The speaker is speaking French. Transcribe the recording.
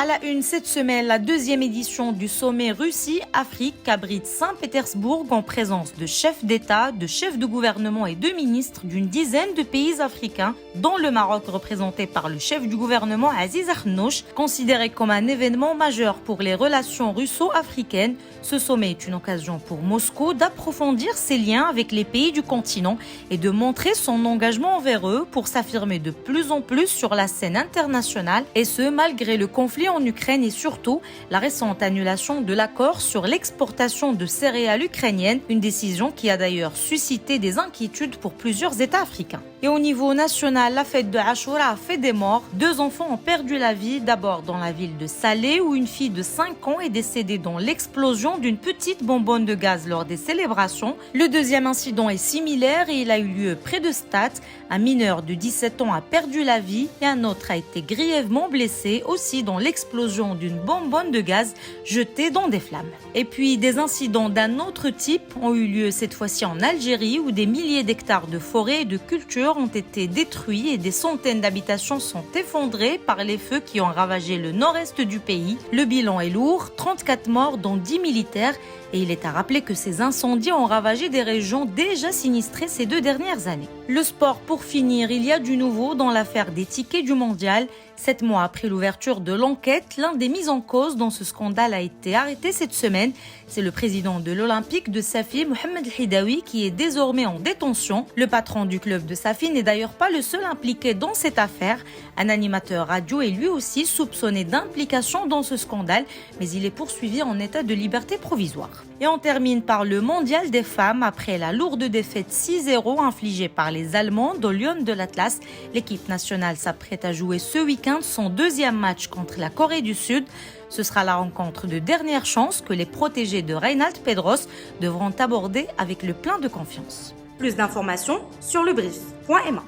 À la une cette semaine, la deuxième édition du sommet Russie-Afrique abrite Saint-Pétersbourg en présence de chefs d'État, de chefs de gouvernement et de ministres d'une dizaine de pays africains, dont le Maroc représenté par le chef du gouvernement Aziz Akhannouch. Considéré comme un événement majeur pour les relations russo-africaines, ce sommet est une occasion pour Moscou d'approfondir ses liens avec les pays du continent et de montrer son engagement envers eux pour s'affirmer de plus en plus sur la scène internationale, et ce malgré le conflit en Ukraine et surtout la récente annulation de l'accord sur l'exportation de céréales ukrainiennes, une décision qui a d'ailleurs suscité des inquiétudes pour plusieurs États africains. Et au niveau national, la fête de Ashura a fait des morts. 2 enfants ont perdu la vie, d'abord dans la ville de Salé où une fille de 5 ans est décédée dans l'explosion d'une petite bonbonne de gaz lors des célébrations. Le deuxième incident est similaire et il a eu lieu près de Stade. Un mineur de 17 ans a perdu la vie et un autre a été grièvement blessé aussi dans l'explosion d'une bonbonne de gaz jetée dans des flammes. Et puis des incidents d'un autre type ont eu lieu cette fois-ci en Algérie où des milliers d'hectares de forêts et de cultures ont été détruits et des centaines d'habitations sont effondrées par les feux qui ont ravagé le nord-est du pays. Le bilan est lourd, 34 morts dont 10 militaires, et il est à rappeler que ces incendies ont ravagé des régions déjà sinistrées ces 2 dernières années. Le sport pour finir, il y a du nouveau dans l'affaire des tickets du mondial. 7 mois après l'ouverture de l'enquête, l'un des mis en cause dans ce scandale a été arrêté cette semaine. C'est le président de l'Olympique de Safi, Mohamed Hidaoui, qui est désormais en détention. Le patron du club de Safi n'est d'ailleurs pas le seul impliqué dans cette affaire. Un animateur radio est lui aussi soupçonné d'implication dans ce scandale, mais il est poursuivi en état de liberté provisoire. Et on termine par le mondial des femmes. Après la lourde défaite 6-0 infligée par les Allemandes au Lion de l'Atlas, l'équipe nationale s'apprête à jouer ce week-end son 2e match contre la Corée du Sud. Ce sera la rencontre de dernière chance que les protégés de Reynald Pedros devront aborder avec le plein de confiance. Plus d'informations sur lebrief.ma.